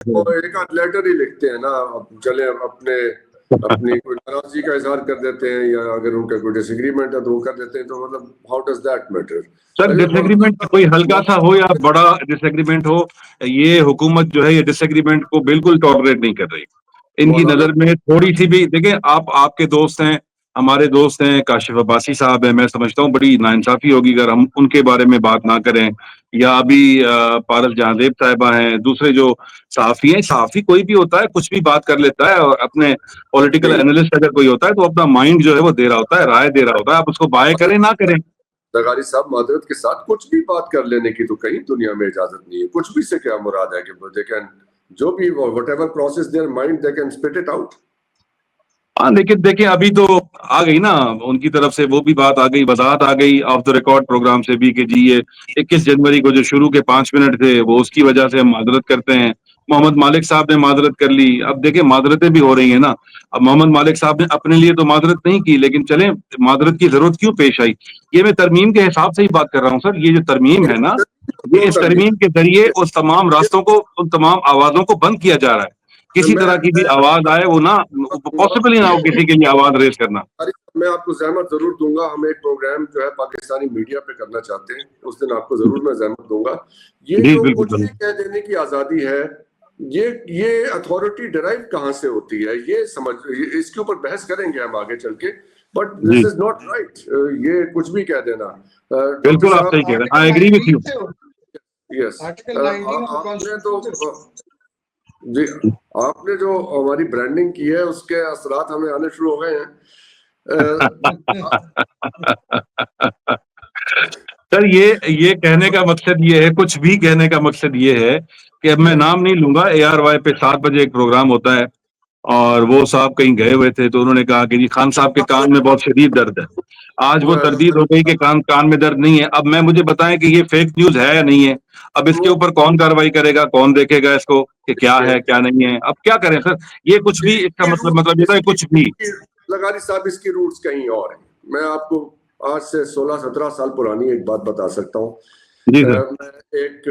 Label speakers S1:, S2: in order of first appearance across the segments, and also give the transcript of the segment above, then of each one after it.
S1: वो एक आध लेटर ही लिखते हैं ना, अब चले अपनी कोई नाराजगी का इजहार कर देते हैं, या अगर उनका कोई डिसएग्रीमेंट है तो वो कर देते हैं, तो मतलब how does that matter?
S2: Sir disagreement कोई हल्का सा हो या बड़ा डिसएग्रीमेंट हो, ये हुकूमत जो है ये डिसएग्रीमेंट को बिल्कुल टॉलरेट नहीं कर रही। इनकी नजर में थोड़ी सी भी, देखिए आप आपके दोस्त हैं, हमारे दोस्त हैं, काशिफ अब्बासी साहब हैं, मैं समझता हूँ बड़ी नाइंसाफी होगी अगर हम उनके बारे में बात ना करें, या अभी पारस जहांदेब साहिबा हैं, दूसरे जो सहाफी हैं, सहाफी कोई भी होता है कुछ भी बात कर लेता है, और अपने पॉलिटिकल एनालिस्ट अगर कोई होता है तो अपना माइंड जो है वो दे रहा होता है, राय दे रहा होता है, आप उसको बाय करें ना करें।
S1: सरकारी साहब मादरत के साथ कुछ भी बात कर लेने की तो कहीं दुनिया में इजाजत नहीं है। कुछ भी से क्या मुराद है कि दे कैन जो भी whatever crosses their mind they can spit it out.
S2: हाँ लेकिन देखिए अभी तो आ गई ना उनकी तरफ से वो भी बात आ गई, वजाहत आ गई ऑफ द रिकॉर्ड प्रोग्राम से भी कि जी ये 21 जनवरी को जो शुरू के 5 मिनट थे वो उसकी वजह से हम माजरत करते हैं। मोहम्मद मालिक साहब ने माजरत कर ली, अब देखिए माजरतें भी हो रही है ना। अब मोहम्मद मालिक साहब ने अपने लिए तो माजरत नहीं की, लेकिन चले माजरत की जरूरत क्यों पेश आई, ये मैं तरमीम के हिसाब से ही बात कर रहा हूँ सर। ये जो तरमीम है ना, ये इस तरमीम के जरिए उस तमाम रास्तों को, उन तमाम आवाजों को बंद किया जा रहा है। किसी तरह की भी आवाज आए वो ना, पॉसिबल ही ना हो किसी के लिए आवाज रेज करना।
S1: मैं आपको जहमत जरूर दूंगा, हम एक प्रोग्राम जो है पाकिस्तानी मीडिया पे करना चाहते हैं, उस दिन आपको जरूर मैं जहमत दूंगा। ये जो कुछ भी कह देने की आजादी है, ये अथॉरिटी डिराइव कहां से होती है, ये समझ, इसके ऊपर बहस करेंगे हम आगे चल के, but this is not right. ये कुछ भी कह देना।
S2: बिल्कुल आप सही कह रहे हैं, I agree with you.
S1: Yes, आपने तो जी, आपने जो हमारी ब्रांडिंग की है उसके असरात हमें आने शुरू हो गए हैं।
S2: सर ये कहने का मकसद ये है, कुछ भी कहने का मकसद ये है कि अब मैं नाम नहीं लूंगा, ARY पे 7 बजे एक प्रोग्राम होता है और वो साहब कहीं गए हुए थे तो उन्होंने कहा कि जी खान साहब के कान में बहुत शदीद दर्द है। आज वो तरदीद हो गई कि कान में दर्द नहीं है। अब मैं मुझे बताएं कि ये फेक न्यूज है या नहीं है, अब इसके ऊपर कौन कार्रवाई करेगा, कौन देखेगा इसको कि क्या है क्या नहीं है। अब क्या करें सर, ये कुछ भी इसका मतलब ये कुछ भी
S1: लगारी साहब इसकी रूट्स कहीं और हैं। मैं आपको आज से 16-17 साल पुरानी एक बात बता सकता हूँ। मैं एक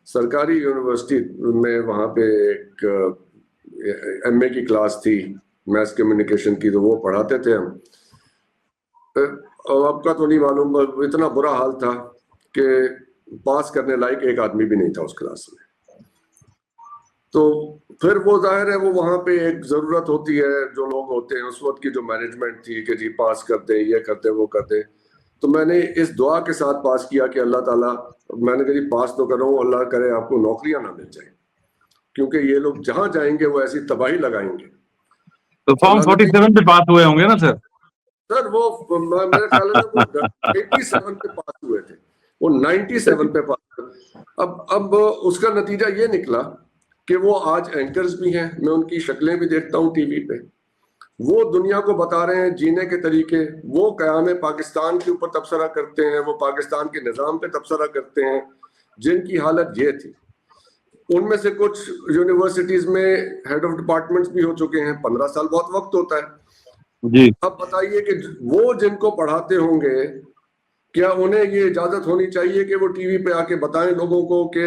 S1: सरकारी यूनिवर्सिटी में वहां पे एक MA की क्लास थी, मैस कम्युनिकेशन की, तो वो पढ़ाते थे हम। आपका तो नहीं मालूम, इतना बुरा हाल था कि पास करने लायक एक आदमी भी नहीं था उस क्लास में। तो फिर वो जाहिर है वो वहां पे एक जरूरत होती है, जो लोग होते हैं उस वक्त की जो मैनेजमेंट थी कि जी पास कर दे, ये कर दे, वो कर दे। तो मैंने इस दुआ के साथ पास किया कि अल्लाह ताला, मैंने कहा पास तो करो, अल्लाह करे आपको नौकरियां ना मिल जाए, क्योंकि ये लोग जहां जाएंगे वो ऐसी तबाही लगाएंगे।
S2: तो फॉर्म 47 पे पास हुए होंगे ना सर?
S1: सर वो मेरे ख्याल में वो 87 पे पास हुए थे, वो 97 पे पास। अब उसका नतीजा ये निकला कि वो आज एंकर्स भी हैं, मैं उनकी शक्लें भी देखता हूँ टीवी पे, वो दुनिया को बता रहे हैं जीने के तरीके, वो क़याम पाकिस्तान के ऊपर तबसरा करते हैं, वो पाकिस्तान के निज़ाम पे तबसरा करते हैं, जिनकी हालत ये थी। उनमें से कुछ यूनिवर्सिटीज में हेड ऑफ डिपार्टमेंट्स भी हो चुके हैं। 15 साल बहुत वक्त होता है
S2: जी।
S1: अब बताइए कि वो जिनको पढ़ाते होंगे, क्या उन्हें ये इजाजत होनी चाहिए कि वो टीवी पे आके बताएं लोगों को कि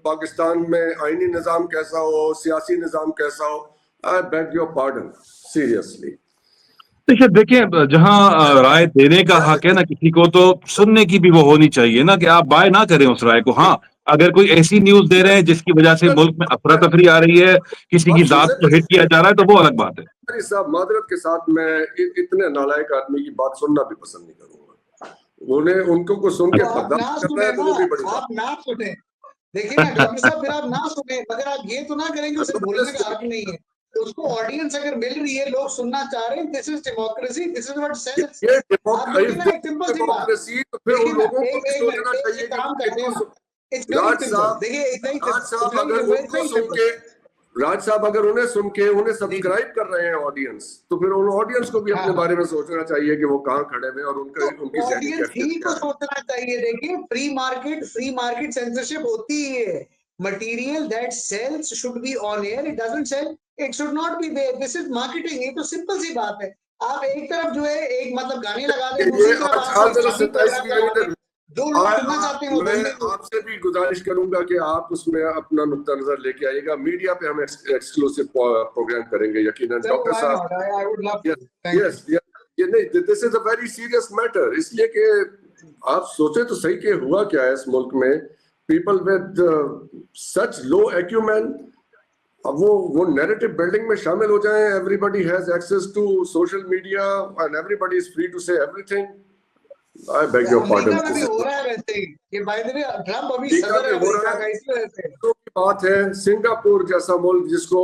S1: पाकिस्तान में आईनी निजाम कैसा हो, सियासी निजाम कैसा हो? आई बेग योर पार्डन, सीरियसली।
S2: देखिए जहां राय देने का हक है ना किसी को, तो सुनने की भी वो होनी चाहिए ना, कि आप बाय ना करें उस राय को। हाँ, अगर कोई ऐसी न्यूज दे रहे हैं जिसकी वजह से मुल्क में अफरा तफरी आ रही है, किसी की जात को हिट किया जा रहा है, तो वो अलग बात है।
S1: साहब मादरत के साथ मैं इतने नालायक आदमी की बात सुनना भी पसंद नहीं करूंगा। उन्हें उनको को सुन के
S3: आप ना सुने, देखिए ना डॉक्टर साहब, फिर आप ना सुने, मगर आप ये तो ना करेंगे उसे बोलने का हक नहीं है। उसको ऑडियंस अगर मिल रही है, लोग सुनना चाह रहे हैं, this is democracy, this is what sells.
S1: ये डेमोक्रेसी तो फिर उन लोगों को भी सोचना चाहिए कि राज साहब अगर उन्हें सुन के उन्हें सब्सक्राइब कर रहे हैं ऑडियंस, तो फिर उन ऑडियंस को भी अपने बारे में सोचना चाहिए कि वो कहाँ खड़े हैं और उनका उनकी
S3: ऑडियंस ही को सोचना चाहिए। देखिए फ्री मार्केट सेंसरशिप होती है। Material that sells should be on air, it doesn't sell, it should not be there. This is marketing. ये तो सिंपल सी बात है। आप एक तरफ जो है एक मतलब गाने लगा दें, दूसरी तरफ जो लोग सुनना चाहते हैं वो
S1: मैं
S3: बोलने दो।
S1: आपसे भी गुजारिश करूंगा कि आप उसमें अपना नुक्ता नजर लेके आइएगा। मीडिया पे हम एक्सक्लूसिव प्रोग्राम करेंगे यकीनन। डॉक्टर साहब,
S3: I would love to. Thank you.
S1: Yes, ये नहीं, this is a very serious matter, इसलिए कि आप सोचे तो सही कि हुआ क्या है इस मुल्क में। People with such low acumen, अब वो नैरेटिव बिल्डिंग में शामिल हो जाएं, everybody has access to social media and everybody is free to say everything. I beg your pardon.
S3: America में भी हो रहा है वैसे ही। ये बाय द वे ट्रम्प अभी
S1: अमेरिका
S3: सदर है
S1: में हो रहा
S3: अमेरिका का,
S1: है।
S3: इस वजह से
S1: तो की बात है, सिंगापुर जैसा मुल्क जिसको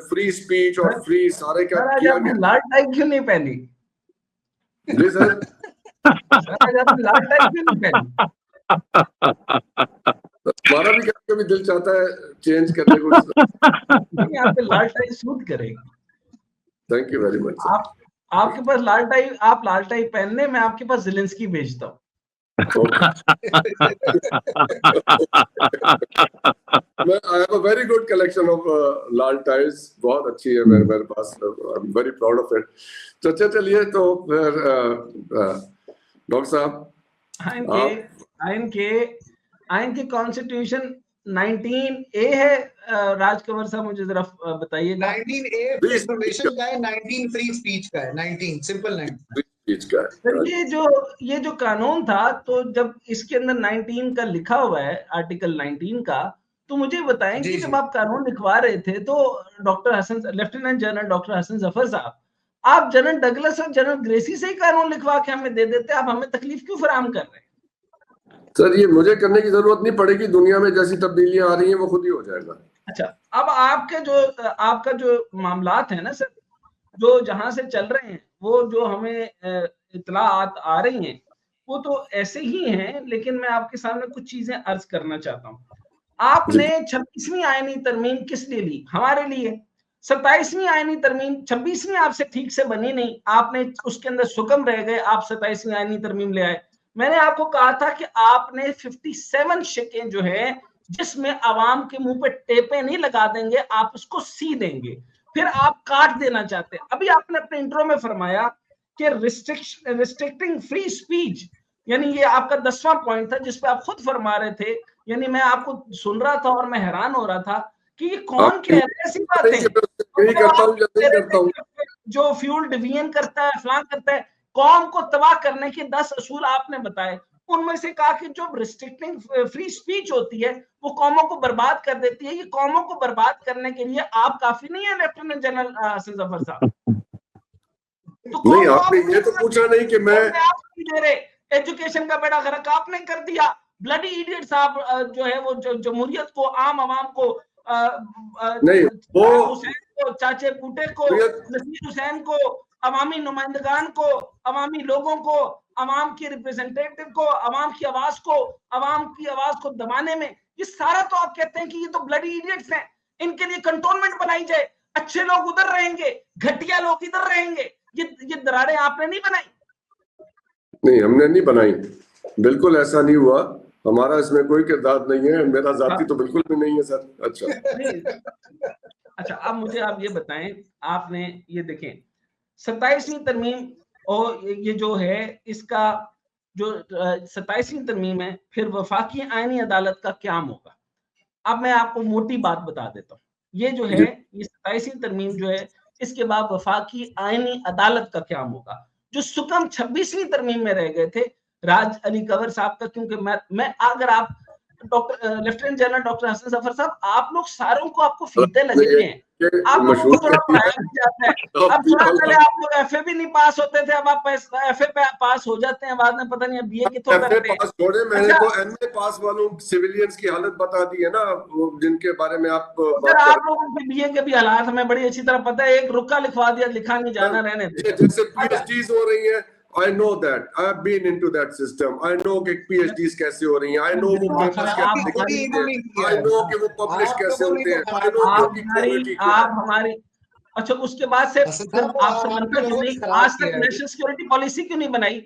S1: फ्री स्पीच और फ्री सारे क्या
S4: सर, आज
S1: किया
S4: आपने
S1: गया।
S4: लाल टाई क्यों नहीं पहनी?
S1: जी सर,
S4: सर, आज आपने लाल टाई क्यों नहीं पहनी?
S1: हमारा भी कभी दिल चाहता है चेंज करने को।
S4: नहीं, आप पे लाल टाई सूट करेगी।
S1: Thank you very much.
S4: आपके पास लाल टाई, आप लाल टाई पहनने, मैं आपके पास ज़ेलेंस्की भेजता हूँ।
S1: I have a very good collection of Lal ties, बहुत अच्छी है मेरे पास। I'm very proud of it। तो चलिए, तो फिर डॉक्टर साहब,
S4: आइन के कॉन्स्टिट्यूशन 19A है। राज कंवर साहब मुझे जरा बताइए।
S3: 19A इंफॉर्मेशन का है, 19 फ्री स्पीच का है, 19 सिंपल 19
S1: स्पीच का है।
S4: सर, ये जो कानून था, तो जब इसके अंदर 19 का लिखा हुआ है, आर्टिकल 19 का, तो मुझे बताएं कि जब आप कानून लिखवा रहे थे तो doctor Hasan, lieutenant general doctor Hasan Zafar साहब, आप जनरल डगलस और जनरल ग्रेसी से ही कानून लिखवा के हमें दे देते, आप हमें तकलीफ क्यों फराहम कर रहे हैं?
S1: सर, ये मुझे करने की जरूरत नहीं पड़ेगी, दुनिया में जैसी तब्दीलियां आ रही हैं वो खुद ही हो जाएगा।
S4: अच्छा, अब आपका जो मामलात है ना सर, जो जहां से चल रहे हैं, वो जो हमें इत्तलाआत आ रही हैं, वो तो ऐसे ही हैं, लेकिन मैं आपके सामने कुछ चीजें अर्ज करना चाहता हूँ। आपने 26वीं आईनी तरमीम किस लिए ली? हमारे लिए। 27वीं आईनी तरमीम, 26वीं आपसे ठीक से बनी नहीं, आपने उसके अंदर सुकम रह गए, आप 27वीं आईनी तरमीम ले आए। मैंने आपको कहा था कि आपने 57 शिकें जो है, जिसमें अवाम के मुंह पे टेपे नहीं लगा देंगे, आप उसको सी देंगे, फिर आप काट देना चाहते हैं। अभी आपने अपने इंट्रो में फरमाया कि रिस्ट्रिक्टिंग फ्री स्पीच, यानी ये आपका 10वां पॉइंट था जिसपे आप खुद फरमा रहे थे, यानी मैं आपको सुन रहा था और मैं हैरान हो रहा था कि ये कौन कह रहा है ऐसी बातें। जो फ्यूल डिवीजन करता है, फलां करता है, कौम को तबाह करने के 10 असूल आपने बताए, उनमें से कहा कि जो रिस्ट्रिक्टिंग फ्री स्पीच होती है वो कौमों को बर्बाद कर देती है। ये कौमों को बर्बाद करने के लिए आप काफी नहीं है लेफ्टिनेंट जनरल हसन जफर साहब? तो
S1: नहीं, आपने ये तो पूछा नहीं कि मैं
S4: दे रहे, एजुकेशन का बेड़ा गर्क आपने कर दिया। ब्लडी इडियट साहब जो है, वो जमहूरियत को, आम आवाम को,
S1: नहीं, वो
S4: हुसैन को, चाचे बूटे को, नसीर हुसैन को, अवामी नुमाइंदगान को, अवामी लोगों को, अवाम की रिप्रेजेंटेटिव को, अवाम की आवाज को दबाने में, ये सारा तो आप कहते हैं कि ये तो ब्लडी इडियट्स हैं, इनके लिए कंटोनमेंट बनाई जाए, अच्छे लोग उधर रहेंगे, घटिया लोग इधर रहेंगे। ये दरारें आपने नहीं बनाई? नहीं,
S1: हमने नहीं बनाई, बिल्कुल ऐसा नहीं हुआ। हमारा इसमें कोई किरदार नहीं है, मेरा जाती तो बिल्कुल भी नहीं है सर।
S4: अच्छा, अब मुझे आप ये बताएं, आपने ये देखें 27वीं तरमीम और ये जो है, इसका जो 27वीं तरमीम है, फिर वफाकी आईनी अदालत का क्या होगा? अब मैं आपको मोटी बात बता देता हूँ। ये जो है, ये 27वीं तरमीम जो है, इसके बाद वफाकी आईनी अदालत का क्या होगा? जो सुकम 26वीं तरमीम में रह गए थे राज अली कंवर साहब का, क्योंकि मैं अगर आप doctor lieutenant general doctor Hasan Zafar साहब, आप लोग सारों को आपको फीते लगे हैं, आप लोगों को थोड़ा पढ़ाया भी जाता है। अब थोड़ा पहले आप लोग एफए भी नहीं पास होते थे, अब आप एफए पे पास हो जाते हैं, बाद में पता नहीं बीए की तो करते हैं।
S1: मैंने तो एमए पास वालों सिविलियंस की हालत बता दी है ना, जिनके बारे में आप
S4: लोगों के बीए के भी हालात हमें बड़ी अच्छी तरह पता है। एक रुका लिखवा दिया, लिखा नहीं जाना, रहने दे।
S1: जैसे पीएचडीज हो रही है, I know that. I've been into that system. I know कि PhDs कैसे हो रही हैं. I know वो papers कैसे लिखते हैं. I know कि वो publish कैसे होते हैं. I know कि quality क्या है.
S4: आप हमारी, अच्छा, उसके बाद से आपसे बनता क्यों नहीं? आज तक नेशनल सिक्योरिटी पॉलिसी क्यों नहीं बनाई?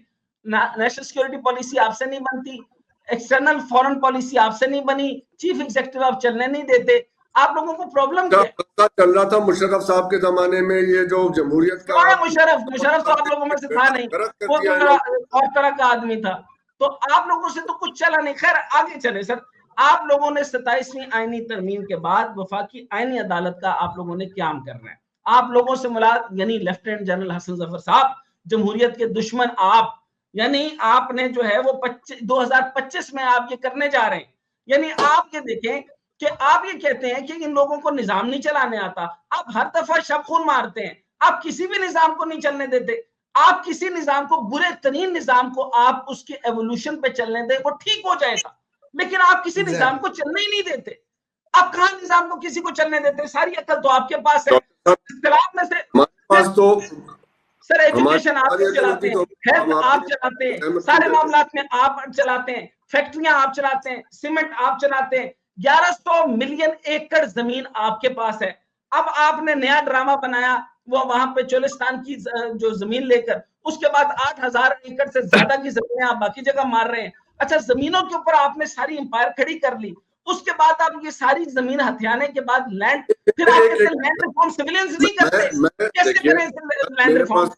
S4: नेशनल सिक्योरिटी पॉलिसी आपसे नहीं बनती, एक्सटर्नल फॉरेन पॉलिसी आपसे नहीं बनी, चीफ एग्जीक्यूटिव आप चलने नहीं देते। आप लोगों को प्रॉब्लम क्या है?
S1: चल रहा था मुशर्रफ साहब के जमाने में, ये जो जमहूरियत का
S4: मुशर्रफ तो आप लोगों में से था नहीं, वो तो और तरह का आदमी था। तो आप लोगों से तो कुछ चला नहीं। खैर आगे चले सर, आप लोगों ने 27वीं आईनी तरमीम के बाद वफाकी आईनी अदालत का आप लोगों ने क्याम करना है। आप लोगों से यानी लेफ्टिनेंट जनरल हसन जफर साहब, जमहूरियत के दुश्मन आप, यानी आपने जो है वो 2025 में आप ये करने जा रहे हैं। यानी आप ये देखें कि आप ये कहते हैं कि इन लोगों को निजाम नहीं चलाने आता, आप हर दफा शब खून मारते हैं, आप किसी भी निजाम को नहीं चलने देते। आप किसी निजाम को, बुरे तरीन निजाम को आप उसके एवोल्यूशन पे चलने दें, वो ठीक हो जाएगा, लेकिन आप किसी निजाम को चलने ही नहीं देते। आप कहां निजाम को किसी को चलने देते? सारी अकल तो आपके पास है। इख्तिलाफ में से
S1: तो
S4: सर एजुकेशन आप चलाते हैं, हेल्थ आप चलाते हैं, सारे मामलात में आप चलाते हैं, फैक्ट्रियां आप चलाते हैं, सीमेंट आप चलाते हैं, 1100 मिलियन एकड़ जमीन आपके पास है। अब आपने नया ड्रामा बनाया, वो वहां पे चोलिस्तान की जो जमीन लेकर, उसके बाद 8000 एकड़ से ज्यादा की जमीनें आप बाकी जगह मार रहे हैं। अच्छा, जमीनों के ऊपर आपने सारी एम्पायर खड़ी कर ली, उसके बाद आप ये सारी जमीन हथियाने के बाद लैंड, फिर आप कहते हैं लैंड रिफॉर्म सिविलियंस नहीं करते, कैसे करें लैंड रिफॉर्म?